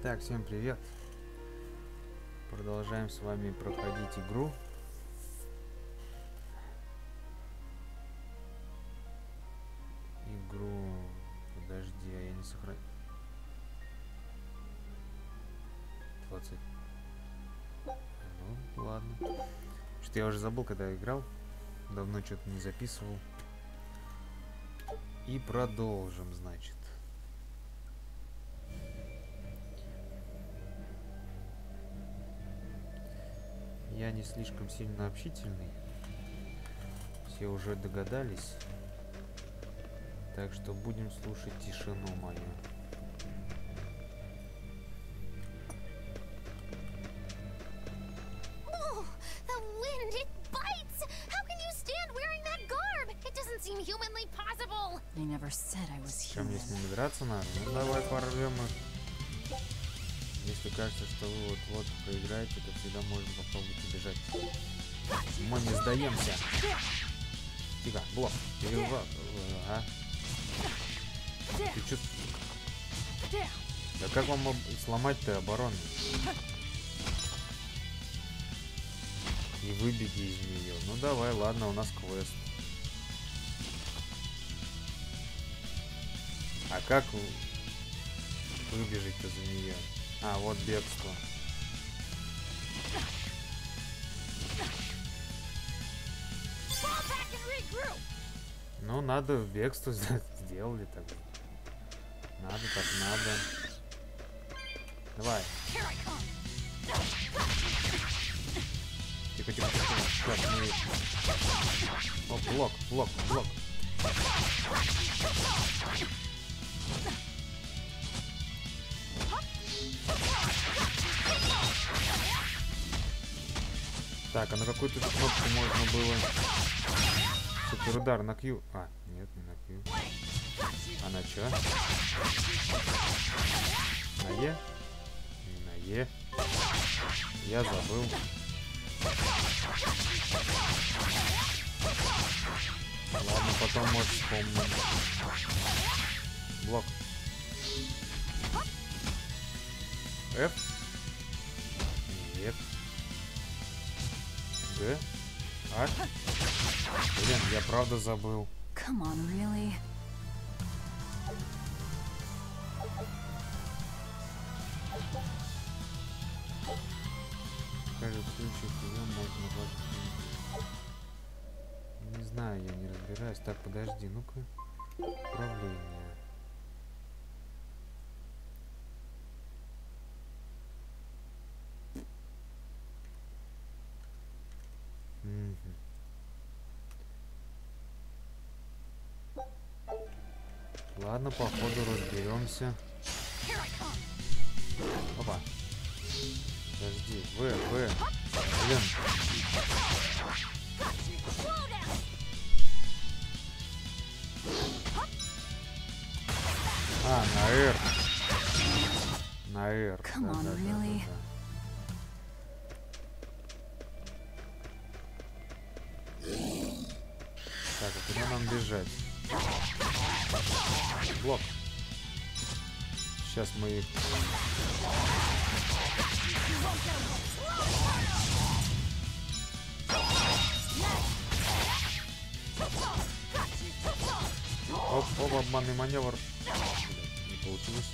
Так, всем привет. Продолжаем с вами проходить игру. Подожди, а я не сохранил. 20. Ну, ладно. Что-то я уже забыл, когда играл. Давно что-то не записывал. И продолжим, значит. Я не слишком сильно общительный. Все уже догадались. Так что будем слушать тишину мою. Чем мне с ними драться надо? Ну давай порвем их. Если кажется, что вы вот-вот проиграете, то всегда можно попробовать убежать. Мы не сдаемся. Тихо, блок. Ага. Ты чё? Да как вам сломать-то оборону? И выбеги из нее. Ну давай, ладно, у нас квест. А как выбежать-то за нее? А, вот бегство. Ну, надо бегство сделали так. Надо, так надо. Давай. Тихо, тихо, тихо. Так, мы... О, блок. Так, а на какую-то кнопку можно было... Суперудар на Q. А, нет, не на Q. А на чё? На Е? Не на Е. Я забыл. Ладно, потом, может, вспомним. Блок. F. Нет. Г. А? Блин, я правда забыл. Come on, really? Кажется, в случаях его можно вложить. Не знаю, я не разбираюсь. Так, подожди, ну-ка. Управление. Ладно, по ходу разберемся. Опа. Подожди. В. Блин. А, на R. На R. Да. Так, а куда нам бежать? Блок. Сейчас мы их... Оп, обманный маневр. Не получилось.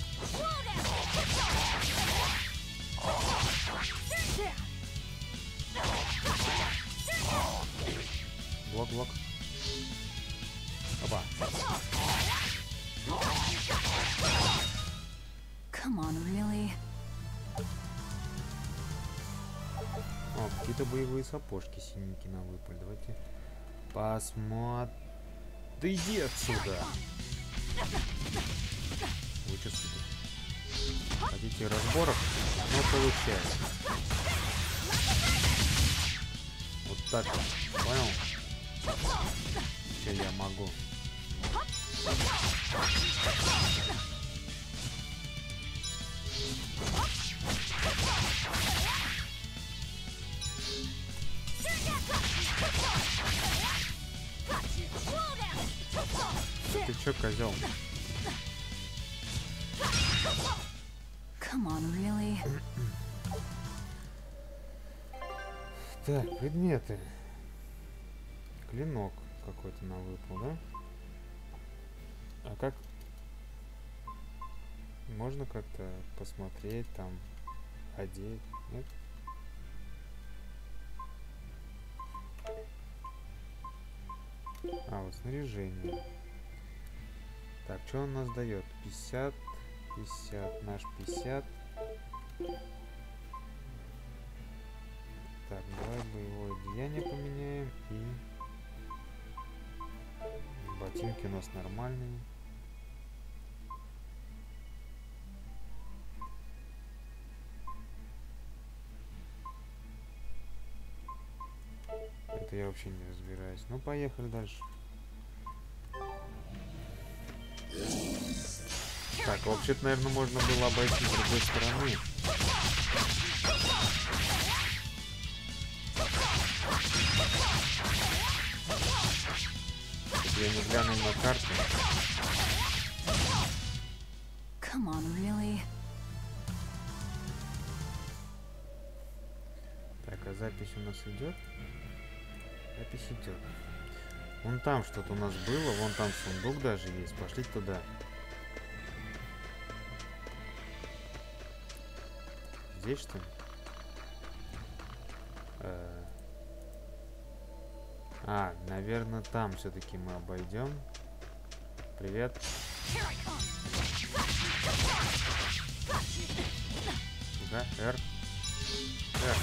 Блок. Опа. Come on, really? О, какие-то боевые сапожки синенькие на выпали. Давайте посмотрим. Да иди отсюда! Вы что, сука? Хотите разборок? Ну, получается. Вот так вот. Понял? Что я могу? Ты чё, козел? Come on, really? Так, предметы. Клинок какой-то нам выпал, да? А как? Можно как-то посмотреть, там, одеть, нет? А, вот снаряжение. Так, что он нас дает? 50, 50, наш 50. Так, давай боевое деяние поменяем. И ботинки у нас нормальные. Это я вообще не разбираюсь. Ну, поехали дальше. Так, вообще-то, наверное, можно было обойти с другой стороны. Я не глянул на карту. Come on, really? Так, а запись у нас идет? Запись идет. Вон там что-то у нас было, вон там сундук даже есть. Пошли туда. Здесь что ли? А, наверное, там все-таки мы обойдем. Привет. Сюда, R. R.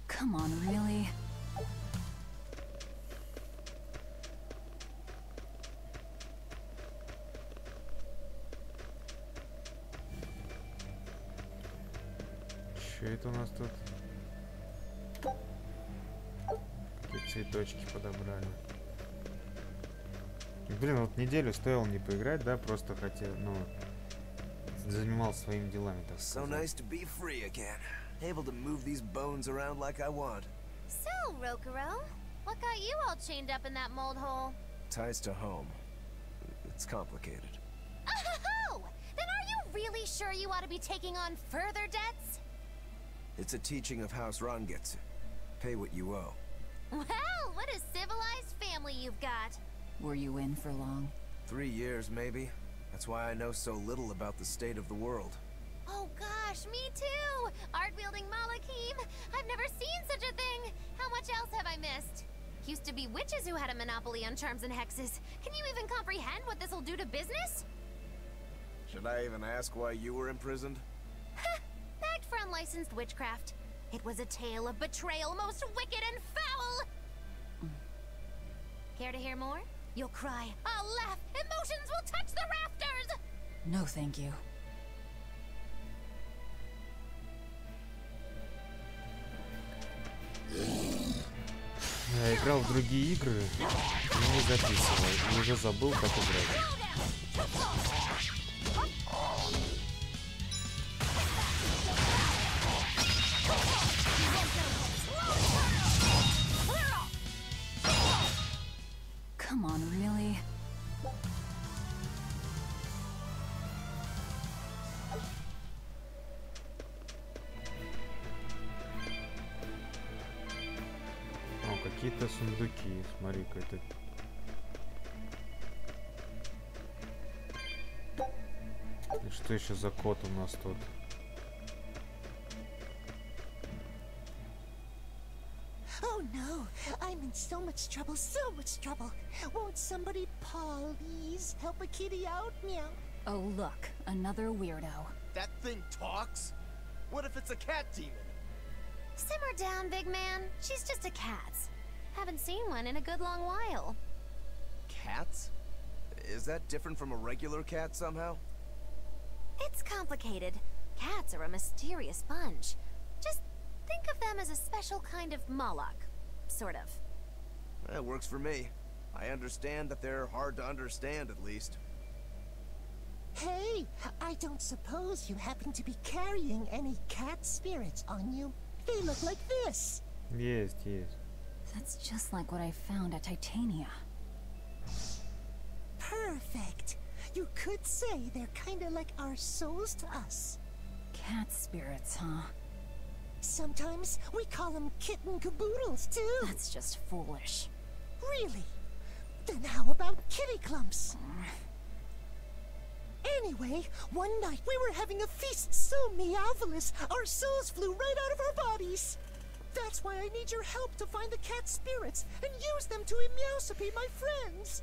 Come on, really? Что это у нас тут? Какие цветочки подобрали. Блин, вот неделю стоило не поиграть, да? Просто хотел, ну, занимался своими делами, так So сказать. nice to be free again. Able to move these bones around like I want. So, Rokuro, what got you all chained up in that mold hole? Ties to home. It's complicated. Oh! Then are you really sure you ought to be taking on further debts? It's a teaching of House Rangetsu. Pay what you owe. Well, what a civilized family you've got. Were you in for long? 3 years, maybe. That's why I know so little about the state of the world. Oh gosh, me too! Art-wielding Malakim! I've never seen such a thing! How much else have I missed? Used to be witches who had a monopoly on charms and hexes. Can you even comprehend what this'll do to business? Should I even ask why you were imprisoned? Bagged for unlicensed witchcraft. It was a tale of betrayal most wicked and foul! Care to hear more? You'll cry, I'll laugh, emotions will touch the rafters! No, thank you. Я играл в другие игры и не записывал. И уже забыл, как играть. Come on, really? О, какие-то сундуки. Смотри-ка, это... И что еще за код у нас тут? Oh no, I'm in so much trouble, so much trouble. Won't somebody please help a kitty out? Meow. Oh, look, another weirdo. That thing talks? What if it's a cat demon? Simmer down, big man. She's just a cat. Haven't seen one in a good long while. Cats? Is that different from a regular cat somehow? It's complicated. Cats are a mysterious bunch. Just think of them as a special kind of Moloch. Sort of. That works for me. I understand that they're hard to understand, at least. Hey, I don't suppose you happen to be carrying any cat spirits on you? They look like this. Есть, есть. That's just like what I found at Titania. Perfect. You could say they're kinda like our souls to us. Cat spirits, huh? Sometimes we call them kitten caboodles, too. That's just foolish. Really? Then how about kitty clumps? Anyway, one night we were having a feast so meowvelous, our souls flew right out of our bodies. That's why I need your help to find the cat spirits and use them to meowsipate my friends.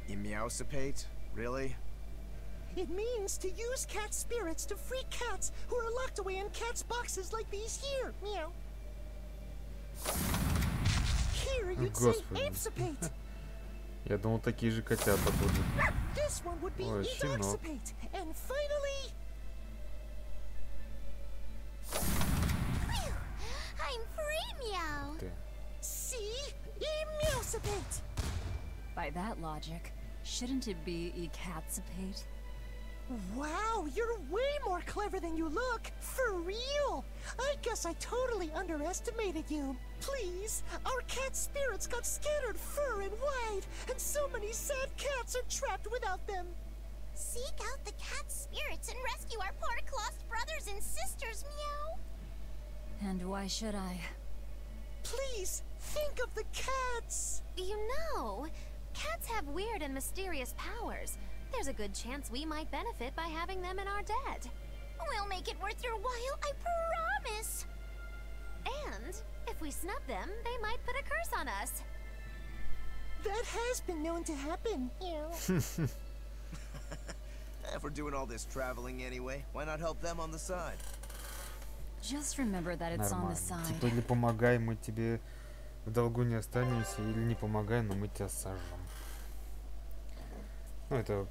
Meowsipate? Really? It means to use cat spirits to free cats who are locked away in cats' boxes like these here. Meow. Here you'd say Господи. apesipate. Я думал, такие же котята будут. This one would be Ой, щенок. edoxipate. And finally... Phew! I'm free, meow. Ты. See? Meowsipate. By that logic, shouldn't it be ecatsipate? Wow, you're way more clever than you look. For real. I guess I totally underestimated you. Please, our cat spirits got scattered far and wide, and so many sad cats are trapped without them. Seek out the cat spirits and rescue our poor lost brothers and sisters, meow. And why should I? Please, think of the cats. You know, cats have weird and mysterious powers. There's a good chance we might benefit by having them in our debt. We'll make it worth your while, I promise. And if we snub them, they might put a curse on us. That has been known to happen. If we're doing all this traveling anyway, why not help them on the side? Just remember that it's on Нормально. the side. Типа или помогай, мы тебе в долгу не останемся, или не помогай, но мы тебя сожжем. Ну, это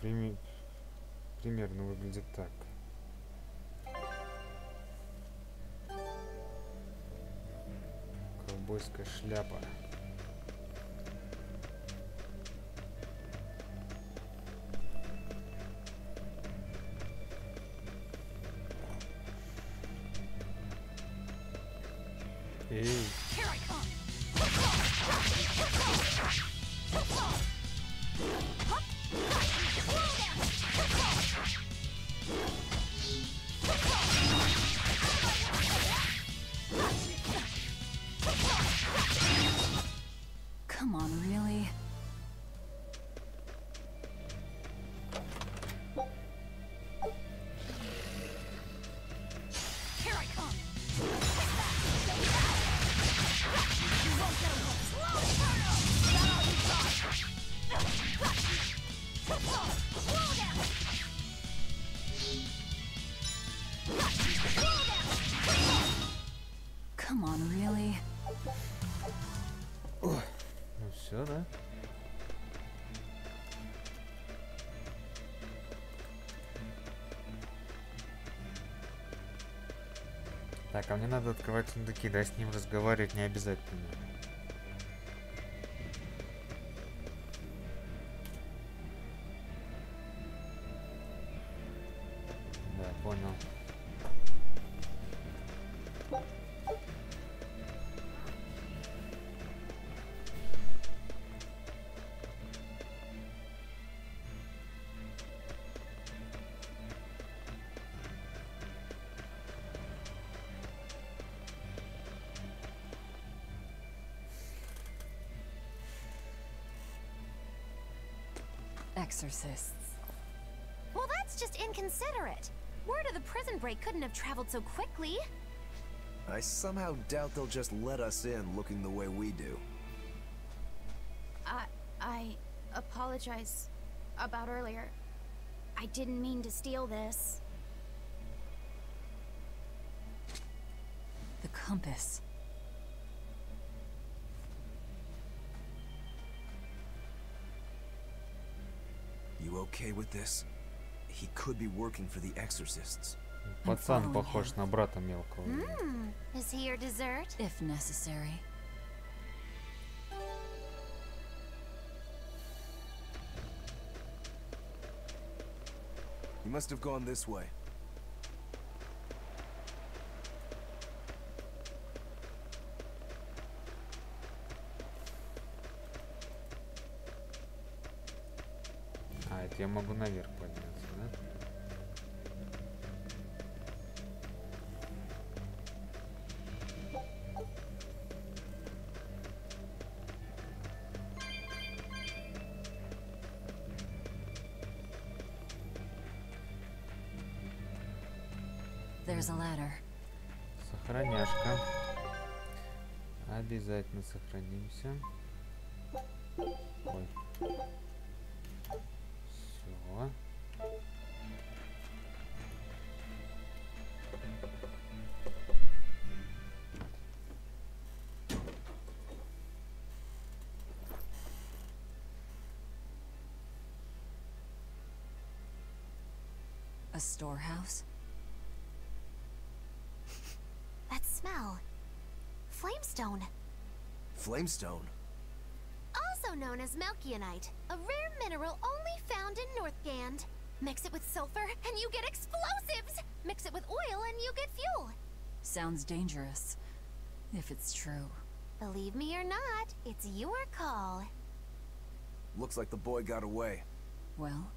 примерно выглядит так. Ковбойская шляпа. Эй! Come on, really? Come on, really? Ну все, да? Так, а мне надо открывать сундуки, да, с ним разговаривать не обязательно. Да, понял. Exorcists. Well, that's just inconsiderate. Word of the prison break couldn't have traveled so quickly. I somehow doubt they'll just let us in looking the way we do. I apologize about earlier. I didn't mean to steal this. The compass. You okay with this? He could be working for the exorcists. Пацан following похож him. на брата мелкого. Is he your dessert? If necessary. He must have gone this way. А, это я могу наверх подняться, да? There's a ladder. Сохраняшка. Обязательно сохранимся. Ой. Все. A storehouse? That smell. Flamestone. Flamestone. Also known as Melchionite, a rare mineral only found in Northgand. Mix it with sulfur and you get explosives! Mix it with oil and you get fuel. Sounds dangerous. If it's true. Believe me or not, it's your call. Looks like the boy got away. Well,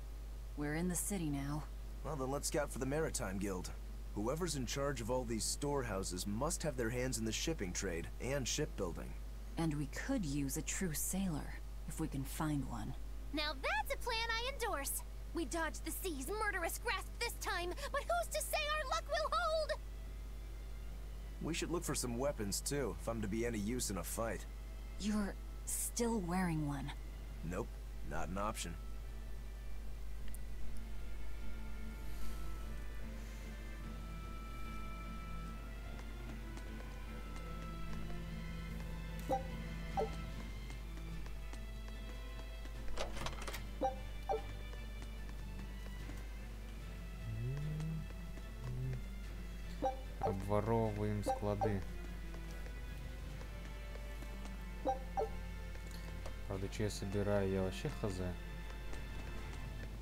we're in the city now. Well, then let's scout for the Maritime Guild. Whoever's in charge of all these storehouses must have their hands in the shipping trade and shipbuilding. And we could use a true sailor, if we can find one. Now that's a plan I endorse. We dodged the sea's murderous grasp this time, but who's to say our luck will hold? We should look for some weapons too, if I'm to be any use in a fight. You're still wearing one. Nope, not an option. Обворовываем склады. Правда, что я собираю, я вообще хз.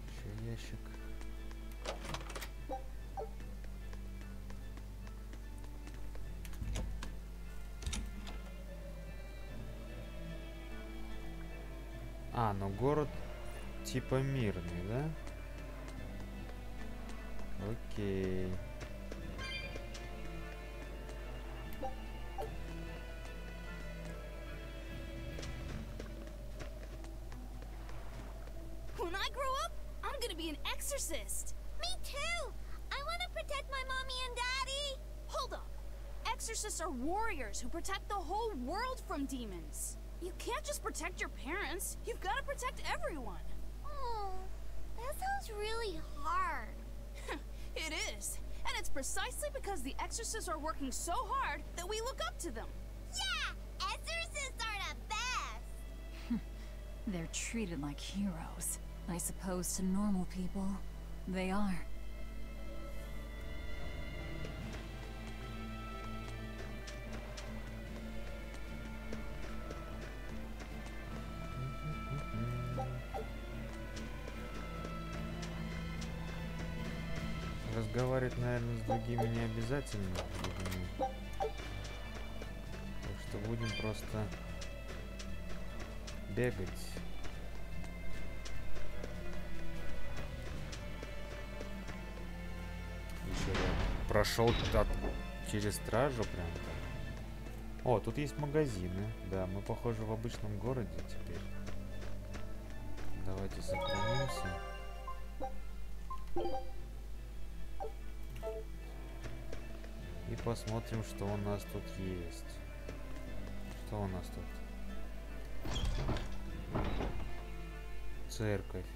Еще ящик. А, ну город типа мирный, да? Окей. When I grow up, I'm gonna be an exorcist. Me too! I want to protect my mommy and daddy! Hold up. Exorcists are warriors who protect the whole world from demons. You can't just protect your parents. You've got to protect everyone. Oh, that sounds really hard. It is. And it's precisely because the exorcists are working so hard that we look up to them. Yeah! Exorcists are the best! They're treated like heroes. I suppose to normal people, they are. Разговаривать, наверное, с другими не обязательно. Так что будем просто бегать. Еще я прошел через стражу прям так. О, тут есть магазины. Да, мы, похоже, в обычном городе теперь. Давайте сохранимся. И посмотрим, что у нас тут есть. Что у нас тут? Церковь.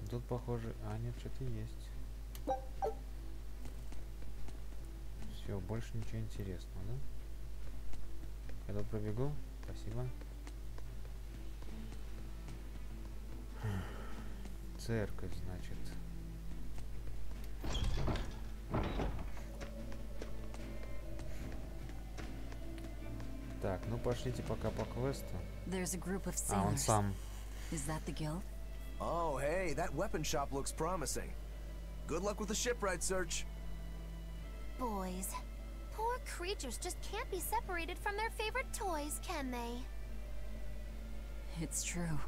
Тут, похоже... А, нет, что-то есть. Все, больше ничего интересного, да? Когда пробегу. Спасибо. Церковь, значит. Так, ну пошлите пока по квесту. There's a group of А, он sailors. сам Is that the guild? Oh, hey, that weapon shop looks promising. Good luck with the shipwright search. Boys. Poor creatures just can't be separated from their favorite toys, can they? It's true.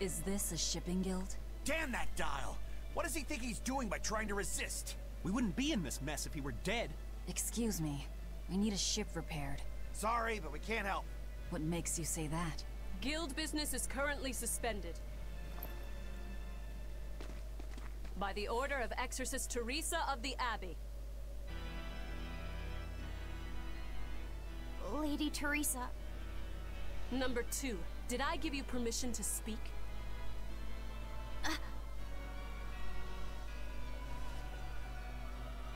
Is this a shipping guild? Damn that dial! What does he think he's doing by trying to resist? We wouldn't be in this mess if he were dead. Excuse me. We need a ship repaired. Sorry, but we can't help. What makes you say that? Guild business is currently suspended. By the order of Exorcist Teresa of the Abbey. Lady Teresa. Number 2, did I give you permission to speak?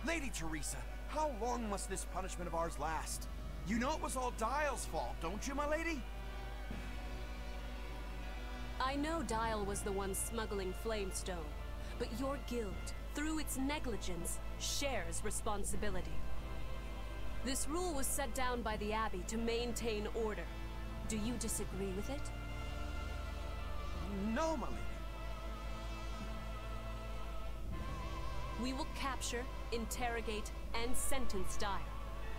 Lady Teresa, how long must this punishment of ours last? You know it was all Dial's fault, don't you, my lady? I know Dial was the one smuggling Flamestone, but your guild, through its negligence, shares responsibility. This rule was set down by the Abbey to maintain order. Do you disagree with it? No, my lady. We will capture, interrogate, and sentence Dial.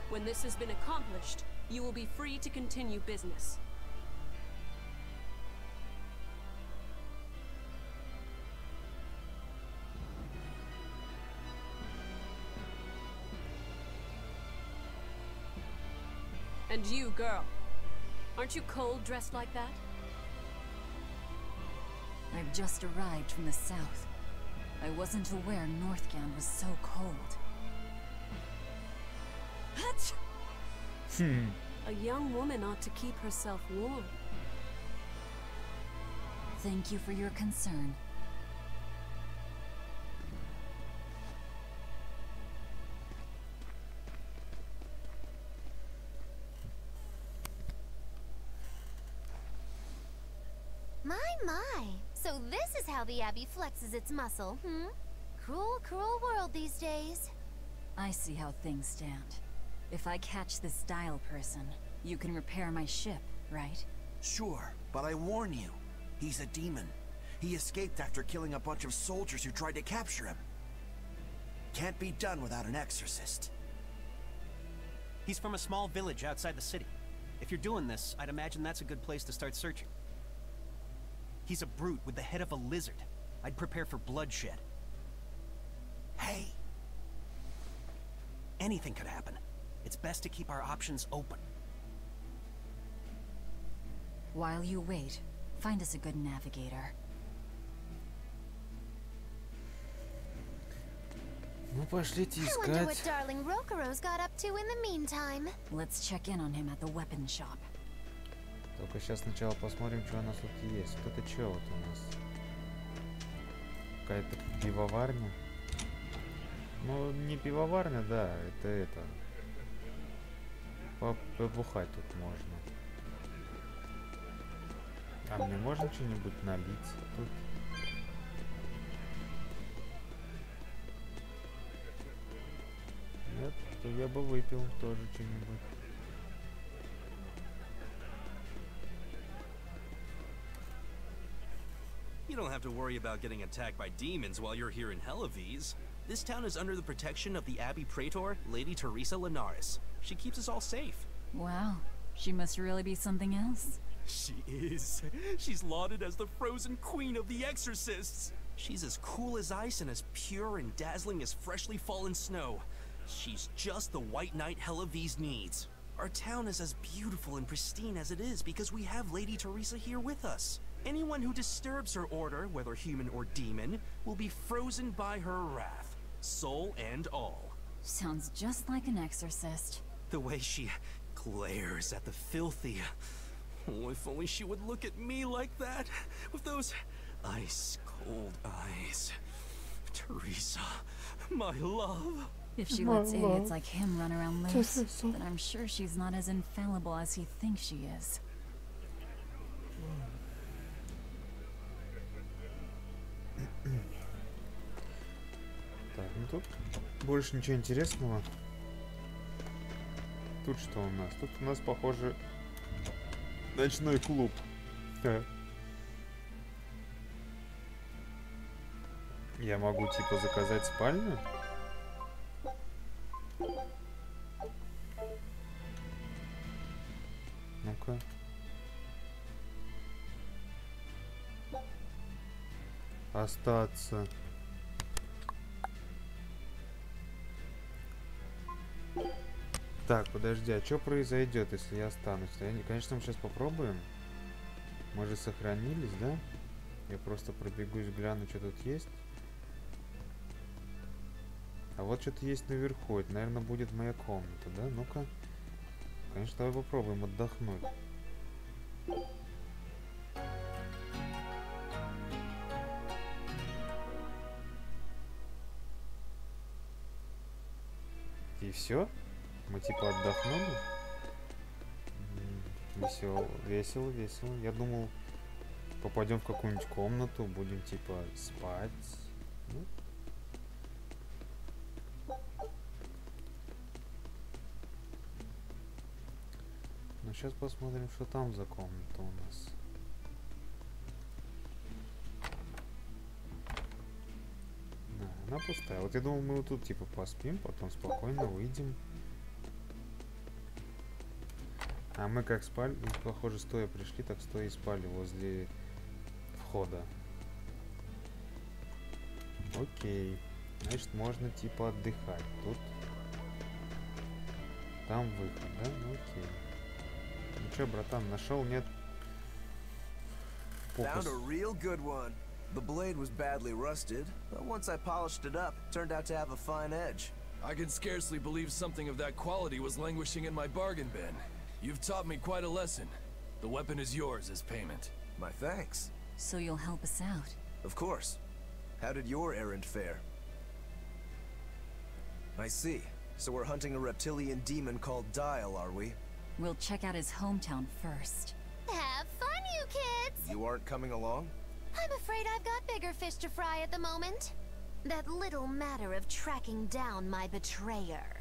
When this has been accomplished, you will be free to continue business. And you, girl, aren't you cold dressed like that? I've just arrived from the south. I wasn't aware Northgand was so cold. A young woman ought to keep herself warm. Thank you for your concern. My. So this is how the Abbey flexes its muscle, hmm? Cruel, cruel world these days. I see how things stand. If I catch this Dial person, you can repair my ship, right? Sure, but I warn you, he's a demon. He escaped after killing a bunch of soldiers who tried to capture him. Can't be done without an exorcist. He's from a small village outside the city. If you're doing this, I'd imagine that's a good place to start searching. He's a brute with the head of a lizard. I'd prepare for bloodshed. Hey! Anything could happen. It's best to keep our options open. While you wait, find us a good navigator. Ну, пошлите I wonder what искать. darling Rokuro's got up to in the meantime. Let's check in on him at the weapon shop. Только сейчас сначала посмотрим, что у нас тут есть. Вот это что вот у нас? Какая-то пивоварня. Ну, не пивоварня, да, это. Побухать тут можно. А мне можно что-нибудь налить тут? Нет, то я бы выпил тоже что-нибудь. You don't have to worry about getting attacked by demons while you're here in Helavies. This town is under the protection of the Abbey Praetor, Lady Teresa Linares. She keeps us all safe. Wow, she must really be something else. She is. She's lauded as the frozen queen of the exorcists. She's as cool as ice and as pure and dazzling as freshly fallen snow. She's just the white knight Helavies needs. Our town is as beautiful and pristine as it is because we have Lady Teresa here with us. Anyone who disturbs her order, whether human or demon, will be frozen by her wrath, soul and all. Sounds just like an exorcist. The way she glares at the filthy. Oh, if only she would look at me like that, with those ice-cold eyes. Teresa, my love. If she lets idiots like him run around loose, then I'm sure she's not as infallible as he thinks she is. Так, ну тут Больше ничего интересного. Тут что у нас? Тут у нас, похоже, ночной клуб. Я могу, типа, заказать спальню? Ну-ка. Остаться. Так, подожди, а что произойдет, если я останусь? Конечно, мы сейчас попробуем. Мы же сохранились, да? Я просто пробегусь, гляну, что тут есть. А вот что-то есть наверху. Это, наверное, будет моя комната, да? Ну-ка. Конечно, давай попробуем отдохнуть. И все? Мы типа отдохнули? Весело, весело, весело. Я думал, попадем в какую-нибудь комнату, будем типа спать. Ну. Ну, сейчас посмотрим, что там за комната у нас. Да, она пустая. Вот я думал, мы вот тут типа поспим, потом спокойно выйдем. А мы как спали, похоже, стоя пришли, так стоя и спали возле входа. Окей. Значит, можно типа отдыхать. Тут. Там выход, да? Ну окей. Ну чё, братан, нашел, нет? Found a real good one. The blade was badly rusted, but once I polished it up, it turned out to have a fine edge. I can scarcely believe something of that quality was languishing in my bargain bin. You've taught me quite a lesson. The weapon is yours as payment. My thanks. So you'll help us out? Of course. How did your errand fare? I see. So we're hunting a reptilian demon called Dial, are we? We'll check out his hometown first. Have fun, you kids! You aren't coming along? I'm afraid I've got bigger fish to fry at the moment. That little matter of tracking down my betrayer.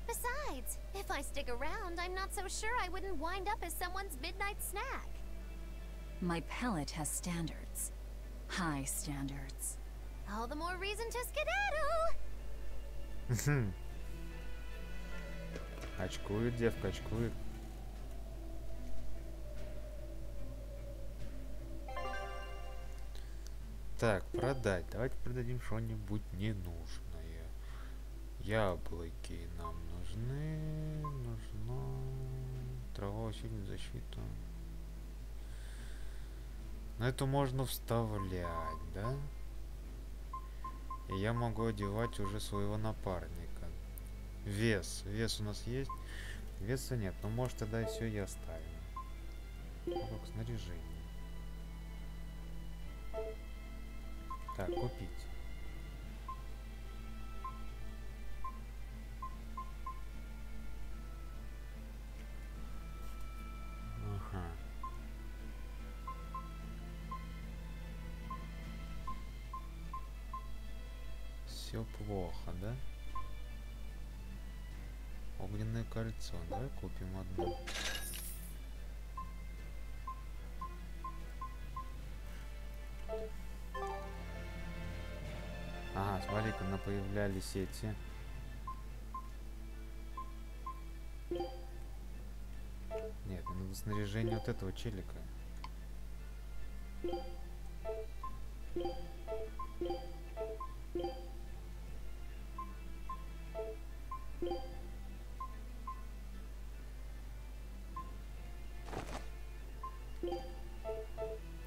Besides, if I stick around, I'm not so sure I wouldn't wind up as someone's midnight snack. My palate has standards. High standards. All the more reason to skedaddle! Очкует, девка, очкует. Так, продать. Давайте продадим что-нибудь ненужное. Яблоки нам нужны. Нужна трава усиливает защиту. Но это можно вставлять, да? И я могу одевать уже своего напарника. Вес. Вес у нас есть? Веса нет. Ну, может, тогда и все и оставим. Урок снаряжения. Так, купить. Ага. Все плохо, да? Огненное кольцо. Давай купим одно. Ага, смотри-ка, появлялись эти. Нет, надо снаряжение вот этого челика.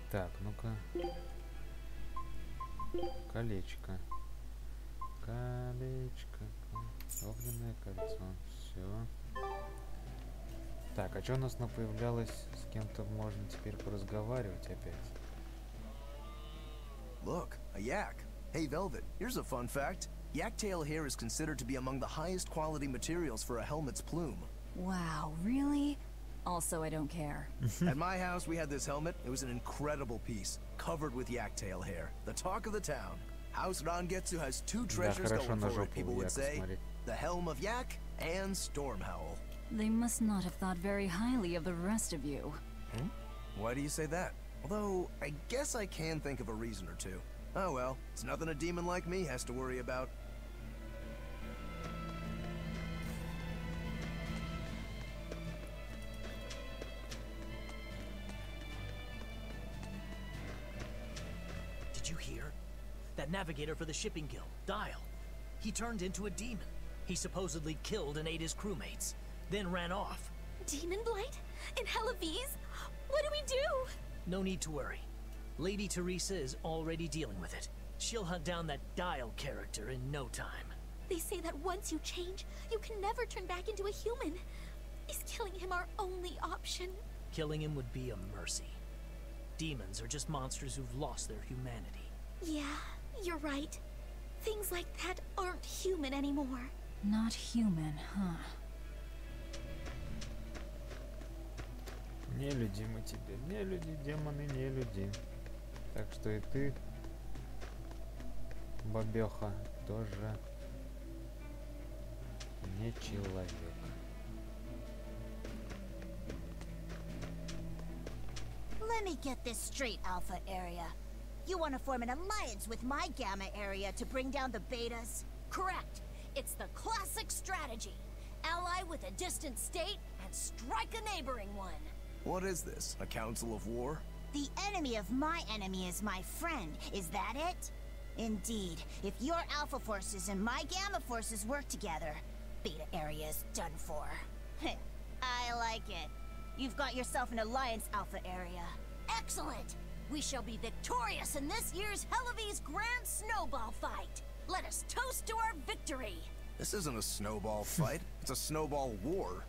Так, ну-ка. Колечко. Колечко. Огненное кольцо. Все. Так, а что у нас появлялось? С кем-то можно теперь поразговаривать опять. Look, a yak. Hey, Velvet, here's a fun fact. Yak tail hair is considered to be among the highest quality materials for a helmet's plume. Wow, really? Also, I don't care. At my house, we had this helmet. It was an incredible piece, covered with yak tail hair. The talk of the town. House Rangetsu has two Да, treasures хорошо going на for it, жопу people would Яка say. смотреть. The Helm of Yak and Stormhowl. They must not have thought very highly of the rest of you. Hmm? Why do you say that? Although, I guess I can think of a reason or two. Oh well, it's nothing a demon like me has to worry about. Did you hear? That navigator for the shipping guild, Dial. He turned into a demon. He supposedly killed and ate his crewmates, then ran off. Demon Blight? In Hellawes? What do we do? No need to worry. Lady Teresa is already dealing with it. She'll hunt down that Dial character in no time. They say that once you change, you can never turn back into a human. Is killing him our only option? Killing him would be a mercy. Demons are just monsters who've lost their humanity. Yeah, you're right. Things like that aren't human anymore. Not human, huh? Не люди мы теперь, не люди, демоны, не люди. Так что и ты, бабёха, тоже не человек. Let me get this straight, Alpha Area. You want to form an alliance with my Gamma Area to bring down the Betas? Correct. It's the classic strategy. Ally with a distant state and strike a neighboring one. What is this? A council of war? The enemy of my enemy is my friend. Is that it? Indeed. If your Alpha forces and my Gamma forces work together, Beta Area is done for. I like it. You've got yourself an alliance, Alpha Area. Excellent! We shall be victorious in this year's Hellawes Grand Snowball Fight. Let us toast to our victory. This isn't a snowball fight. It's a snowball war.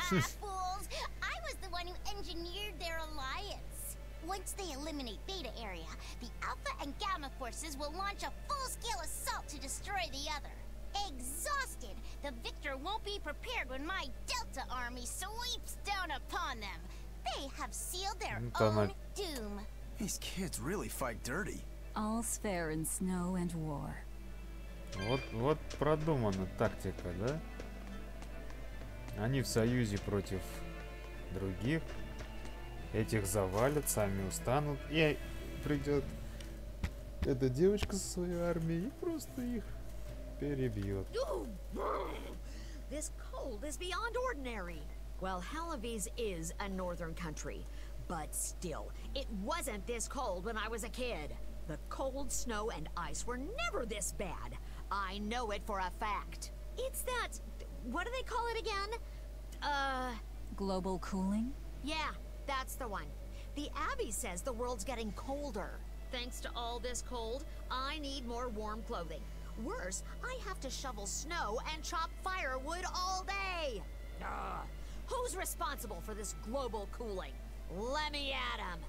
Fools! I was the one who engineered their alliance. Once they eliminate Beta Area, the Alpha and Gamma forces will launch a full-scale assault to destroy the other. Exhausted, the victor won't be prepared when my Delta army sweeps down upon them. They have sealed their own doom. These kids really fight dirty. All's fair in snow and war. Вот продумана тактика, да? Они в союзе против других. Этих завалят, сами устанут. И придет эта девочка со своей армией и просто их перебьет. This cold is beyond ordinary. Well, Hellawes is a northern country, but still, it wasn't this cold when I was a kid. The cold, snow, and ice were never this bad. I know it for a fact. It's that... what do they call it again? Global cooling? Yeah, that's the one. The Abbey says the world's getting colder. Thanks to all this cold, I need more warm clothing. Worse, I have to shovel snow and chop firewood all day. Who's responsible for this global cooling? Let me at him.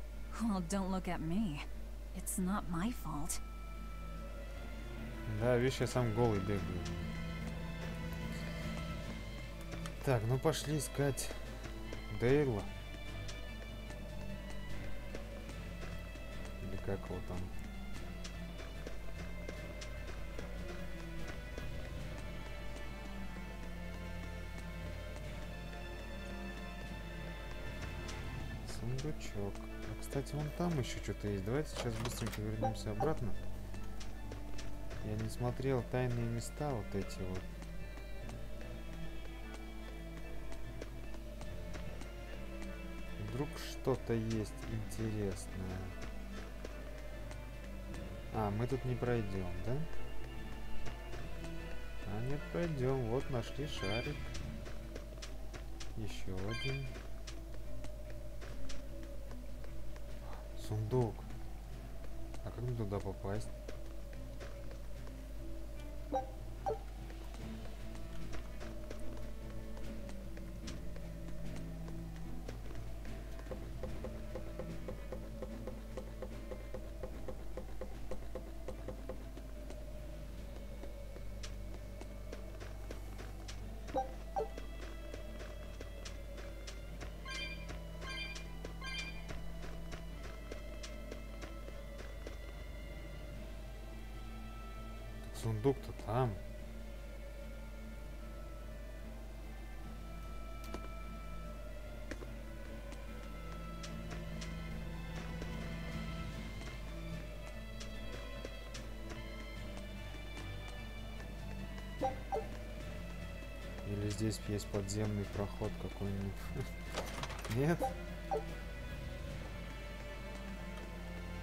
Well, don't look at me. It's not my fault. Да, видишь, я сам голый бегаю. Так, ну пошли искать Дейла. Или как его там? Сундучок. А, кстати, вон там еще что-то есть. Давайте сейчас быстренько вернемся обратно. Я не смотрел тайные места вот эти вот. Вдруг что-то есть интересное. А, мы тут не пройдем, да? А нет, пройдем. Вот нашли шарик. Еще один. Сундук. А как мне туда попасть? Сундук-то там. Или здесь есть подземный проход какой-нибудь? Нет?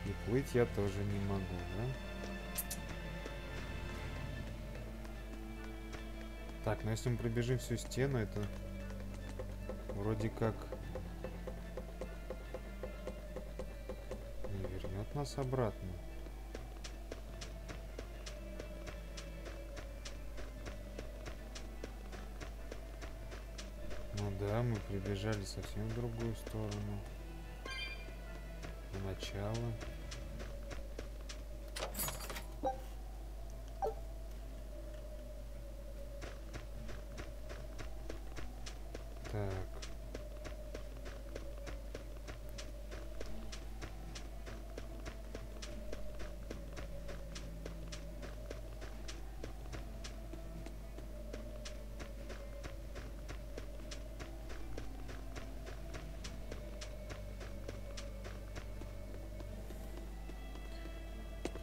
И плыть я тоже не могу, да? Так, ну если мы пробежим всю стену, это вроде как не вернет нас обратно. Ну да, мы прибежали совсем в другую сторону. На начало. Так.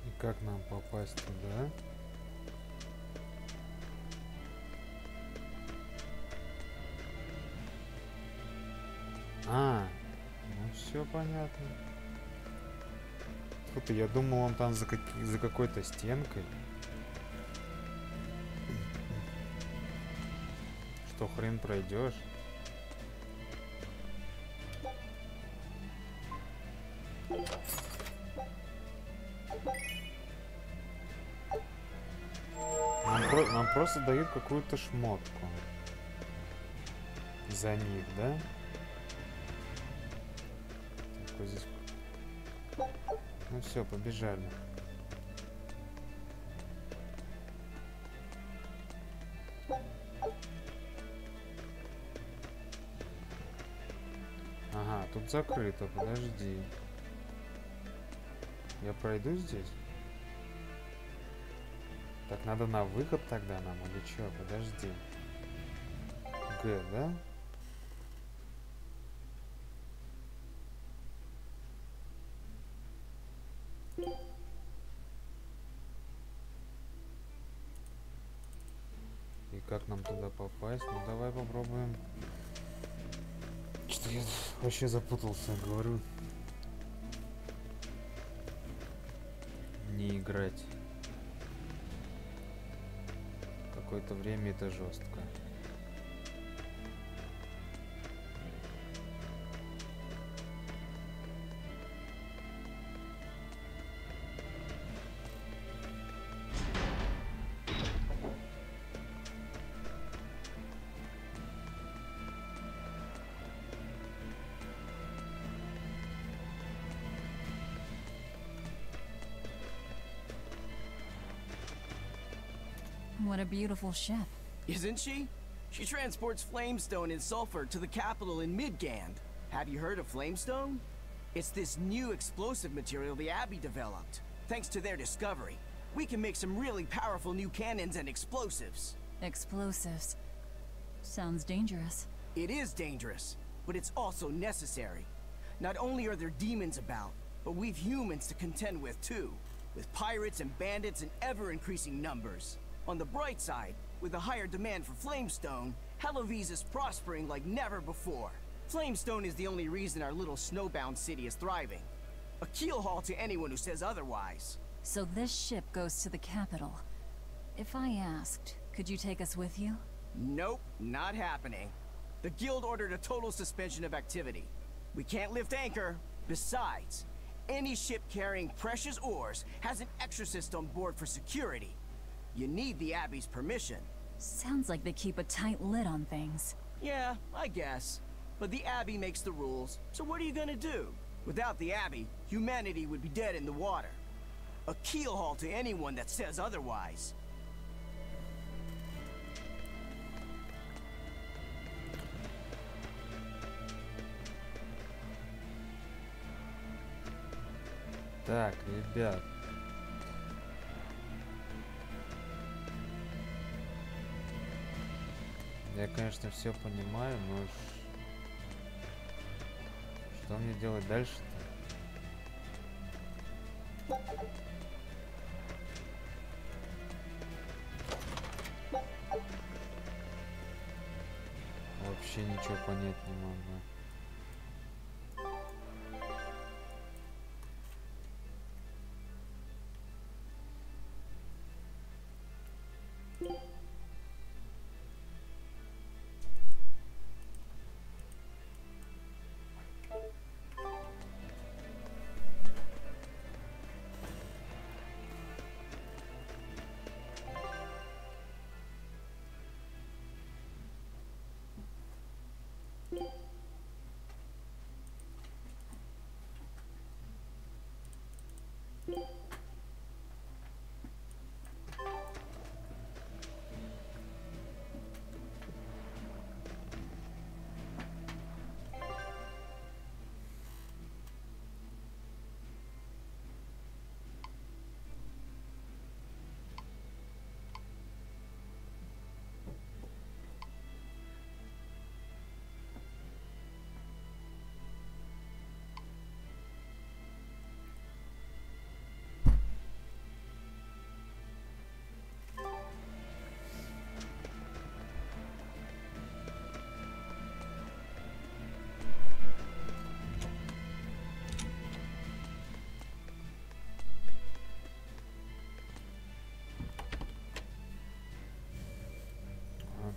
И как нам попасть туда? А, ну все понятно. Тут я думал, он там за какой-то стенкой. Что хрен пройдешь? Нам просто дают какую-то шмотку. За них, да? Так, здесь... Ну все, побежали. Ага, тут закрыто, подожди. Я пройду здесь? Так, надо на выход тогда нам, или чё? Подожди. Г, да? И как нам туда попасть? Ну давай попробуем. Что я вообще запутался, говорю. Не играть. Какое-то время это жестко. What a beautiful ship. Isn't she? She transports flamestone and sulfur to the capital in Midgand. Have you heard of flamestone? It's this new explosive material the Abbey developed. Thanks to their discovery, we can make some really powerful new cannons and explosives. Explosives. Sounds dangerous. It is dangerous, but it's also necessary. Not only are there demons about, but we've humans to contend with too. With pirates and bandits in ever-increasing numbers. On the bright side, with a higher demand for flamestone, Hellowese is prospering like never before. Flamestone is the only reason our little snowbound city is thriving. A keelhaul to anyone who says otherwise. So this ship goes to the capital. If I asked, could you take us with you? Nope, not happening. The guild ordered a total suspension of activity. We can't lift anchor. Besides, any ship carrying precious ores has an exorcist on board for security. You need the Abbey's permission. Sounds like they keep a tight lid on things. Yeah, I guess. But the Abbey makes the rules, so what are you gonna do? Without the Abbey, humanity would be dead in the water. A keelhaul to anyone that says otherwise. Так, ребят. Я, конечно, все понимаю, но что мне делать дальше-то? Вообще ничего понять не могу.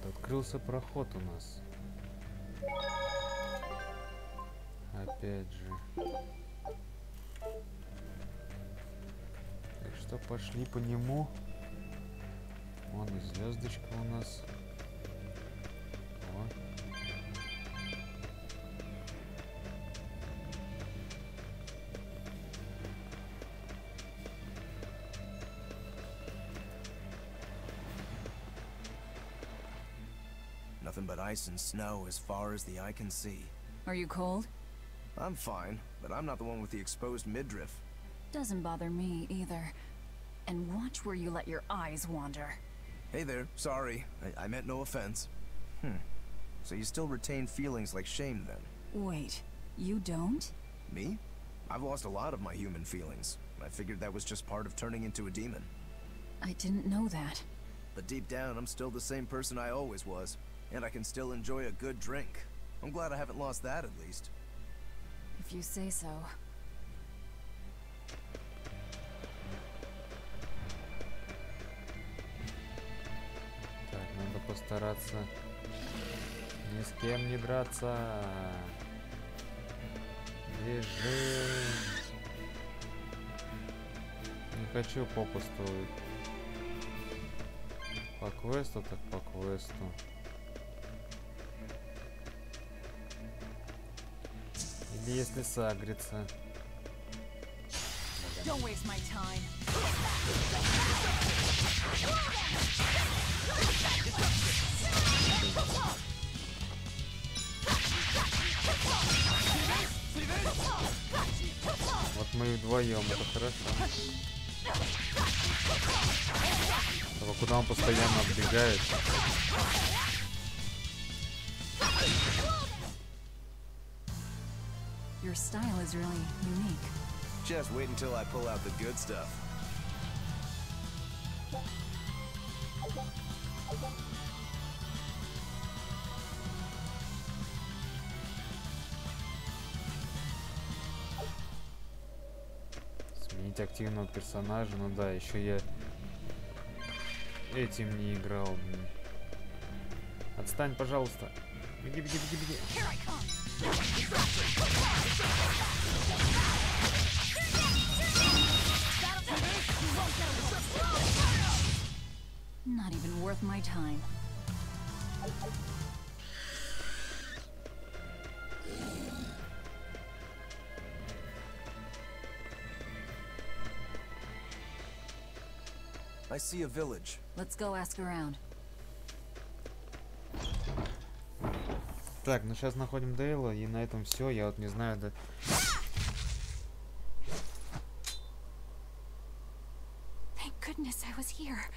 Открылся проход у нас. Опять же. Так что пошли по нему. Вон и звездочка у нас. Вот. Nothing but ice and snow as far as the eye can see. Are you cold? I'm fine, but I'm not the one with the exposed midriff. Doesn't bother me either. And watch where you let your eyes wander. Hey there, sorry. I meant no offense. So you still retain feelings like shame then? Wait, you don't? Me? I've lost a lot of my human feelings. I figured that was just part of turning into a demon. I didn't know that. But deep down, I'm still the same person I always was. And I can still enjoy a good drink. I'm glad I haven't lost that at least. If you say so. Так, надо постараться ни с кем не драться. Бежим. Не хочу попусту. По квесту, так по квесту. Или если сагрится. Don't waste my time. Вот мы вдвоем, это хорошо. Только куда он постоянно отбегает? Your style is really unique. Just wait until I pull out the good stuff. Сменить активного персонажа, ну да, еще я этим не играл. Отстань, пожалуйста. Беги, беги, беги, беги. Not even worth my time. I see a village. Let's go ask around. Так, ну сейчас находим Дейла, и на этом все. Я вот не знаю, да. Thank goodness I was here.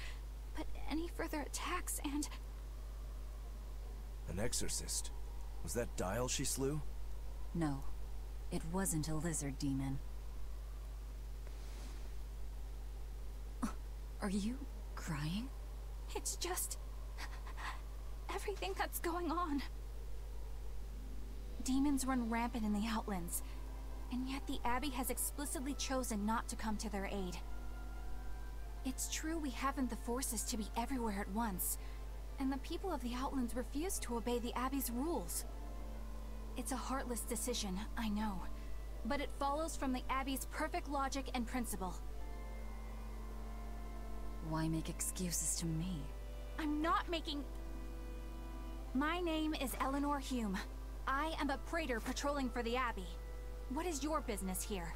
But any further attacks and... An exorcist. Was that Dial she slew? No, it wasn't a lizard demon. Are you crying? It's just... everything that's going on. Demons run rampant in the Outlands, and yet the Abbey has explicitly chosen not to come to their aid. It's true we haven't the forces to be everywhere at once, and the people of the Outlands refuse to obey the Abbey's rules. It's a heartless decision, I know, but it follows from the Abbey's perfect logic and principle. Why make excuses to me? I'm not making... My name is Eleanor Hume. I am a praetor patrolling for the Abbey. What is your business here?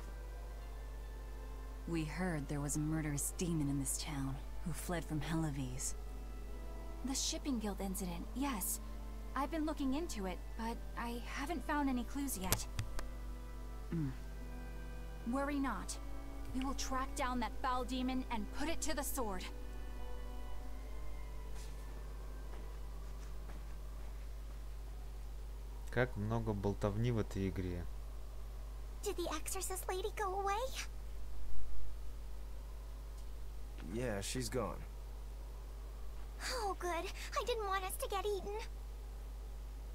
We heard there was a murderous demon in this town who fled from Helives. The Shipping Guild incident, yes. I've been looking into it, but I haven't found any clues yet. Worry not. We will track down that foul demon and put it to the sword. Как много болтовни в этой игре. Did the exorcist lady go away? Yeah, she's gone. Oh, good. I didn't want us to get eaten.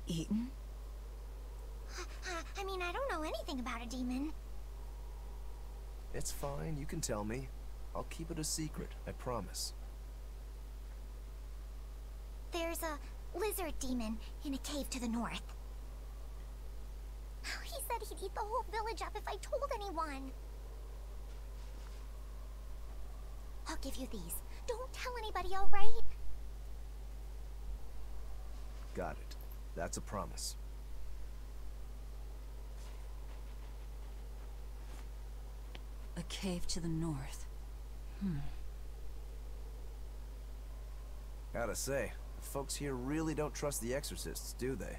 Eaten? I mean, I don't know anything about a demon. It's fine, you can tell me. I'll keep it a secret, I promise. There's a lizard demon in a cave to the north. He said he'd eat the whole village up if I told anyone. I'll give you these. Don't tell anybody, all right? Got it. That's a promise. A cave to the north. Gotta say, the folks here really don't trust the exorcists, do they?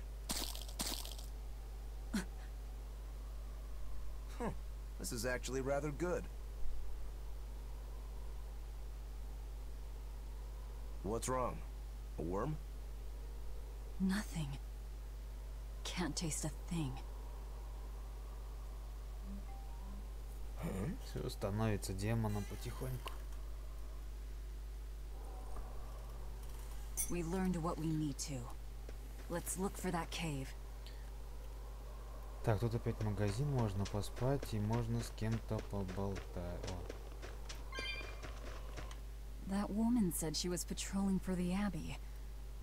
This is actually rather good. What's wrong? A worm? Nothing. Can't taste a thing. Все становится демоном потихоньку. We learned what we need to. Let's look for that cave. Так, тут опять магазин, можно поспать и можно с кем-то поболтать. That woman said she was patrolling for the Abbey.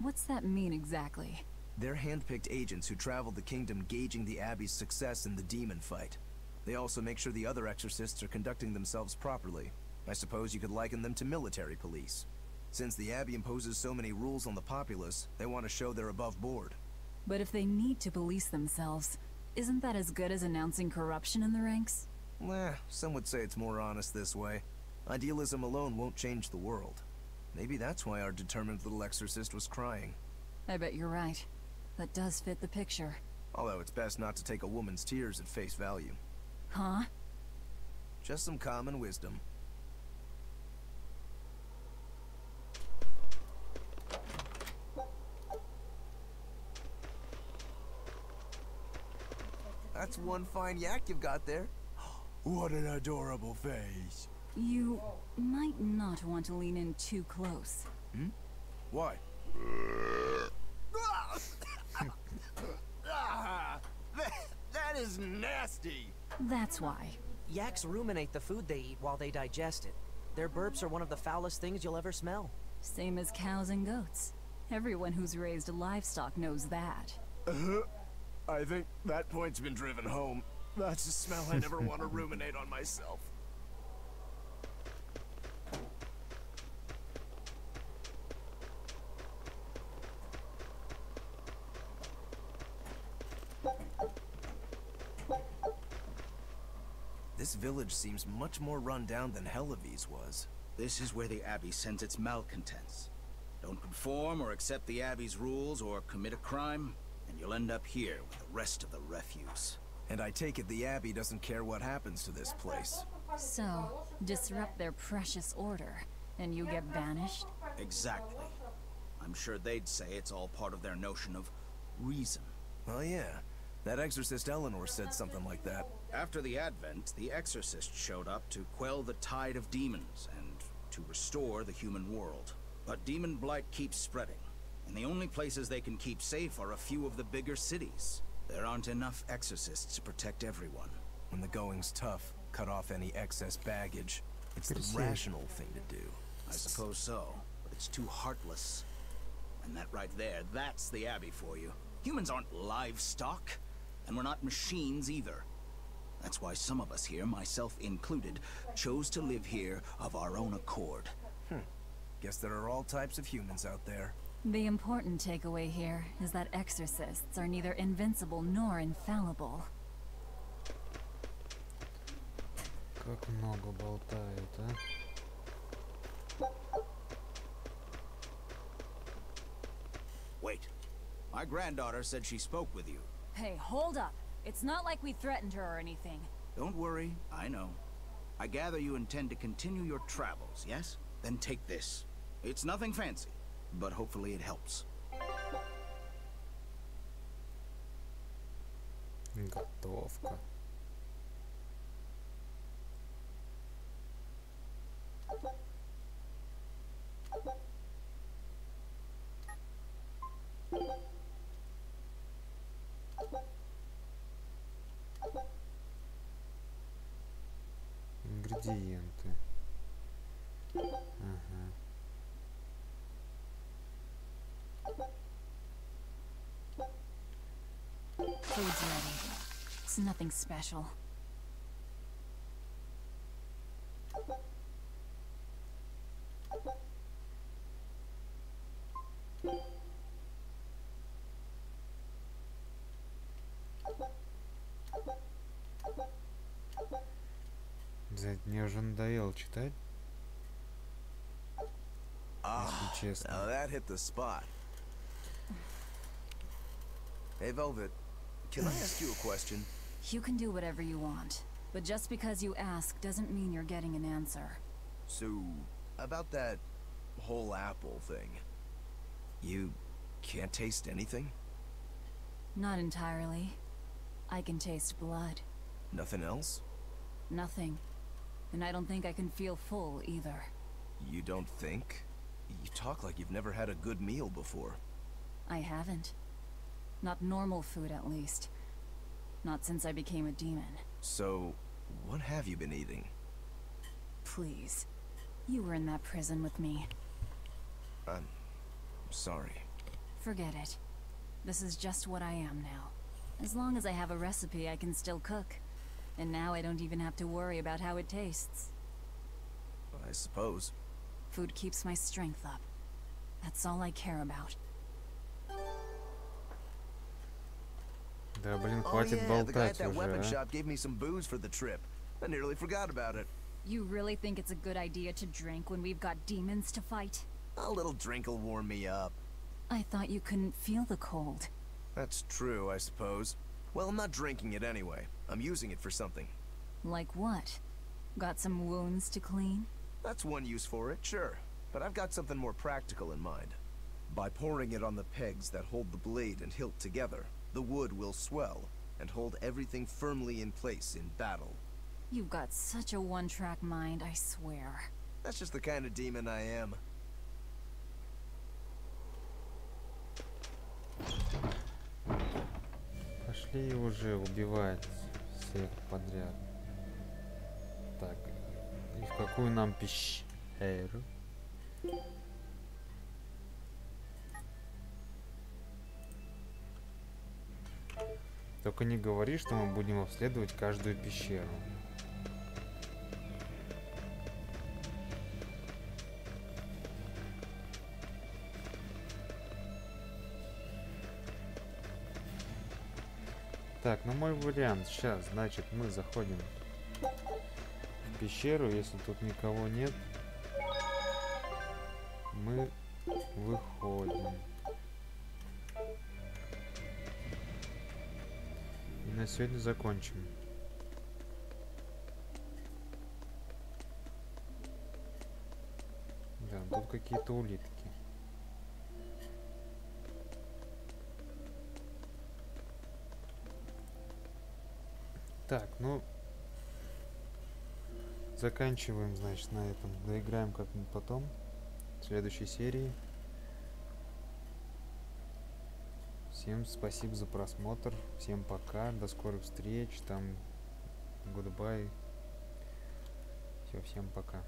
What's that mean exactly? They're hand-picked agents who travel the kingdom gauging the Abbey's success in the demon fight. They also make sure the other exorcists are conducting themselves properly. I suppose you could liken them to military police. Since the Abbey imposes so many rules on the populace, they want to show they're above board. But if they need to police themselves, isn't that as good as announcing corruption in the ranks? Some would say it's more honest this way. Idealism alone won't change the world. Maybe that's why our determined little exorcist was crying. I bet you're right. That does fit the picture. Although it's best not to take a woman's tears at face value. Huh? Just some common wisdom. That's one fine yak you've got there. What an adorable face. You might not want to lean in too close. Why? That is nasty! That's why. Yaks ruminate the food they eat while they digest it. Their burps are one of the foulest things you'll ever smell. Same as cows and goats. Everyone who's raised livestock knows that. I think that point's been driven home. That's a smell I never want to ruminate on myself. This village seems much more run down than Helives was. This is where the Abbey sends its malcontents. Don't conform or accept the Abbey's rules or commit a crime, and you'll end up here with the rest of the refuse. And I take it the Abbey doesn't care what happens to this place. So, disrupt their precious order, and you get banished? Exactly. I'm sure they'd say it's all part of their notion of reason. Oh yeah, that exorcist Eleanor said something like that. After the Advent, the exorcist showed up to quell the tide of demons and to restore the human world. But demon blight keeps spreading, and the only places they can keep safe are a few of the bigger cities. There aren't enough exorcists to protect everyone. When the going's tough, cut off any excess baggage. It's the rational thing to do. I suppose so, but it's too heartless. And that right there, that's the Abbey for you. Humans aren't livestock, and we're not machines either. That's why some of us here, myself included, chose to live here of our own accord. Guess there are all types of humans out there. The important takeaway here is that exorcists are neither invincible nor infallible. Как много болтает, а? Wait. My granddaughter said she spoke with you. Hey, hold up. It's not like we threatened her or anything. Don't worry, I know. I gather you intend to continue your travels, yes? Then take this. It's nothing fancy, but hopefully it helps. Готовка. Ингредиенты. Ага. Food's ready. It's nothing special. Мне уже надоело читать. Now that hit the spot. Hey, Velvet, can I ask you a question? You can do whatever you want, but just because you ask doesn't mean you're getting an answer. So, about that whole apple thing, you can't taste anything? Not entirely. I can taste blood. Nothing else? Nothing. And I don't think I can feel full either. You don't think? You talk like you've never had a good meal before. I haven't. Not normal food, at least. Not since I became a demon. So, what have you been eating? Please. You were in that prison with me. I'm sorry. Forget it. This is just what I am now. As long as I have a recipe, I can still cook. And now I don't even have to worry about how it tastes. I suppose. Food keeps my strength up. That's all I care about. Да, блин, Oh хватит yeah, the guy at болтать that weapon уже, а. shop gave me some booze for the trip. I nearly forgot about it. You really think it's a good idea to drink when we've got demons to fight? A little drink'll warm me up. I thought you couldn't feel the cold. That's true, I suppose. Well, I'm not drinking it anyway. I'm using it for something. Like what? Got some wounds to clean? That's one use for it, sure. But I've got something more practical in mind. By pouring it on the pegs that hold the blade and hilt together, the wood will swell and hold everything firmly in place in battle. You've got such a one-track mind, I swear. That's just the kind of demon I am. Пошли уже убивать всех подряд. Так, и в какую нам пещеру? Только не говори, что мы будем обследовать каждую пещеру. Так, ну мой вариант. Сейчас, значит, мы заходим в пещеру. Если тут никого нет, мы выходим. И на сегодня закончим. Да, тут какие-то улитки. Так, ну... Заканчиваем, значит, на этом. Доиграем как-нибудь потом. В следующей серии. Всем спасибо за просмотр. Всем пока. До скорых встреч. Там... Goodbye. Все, всем пока.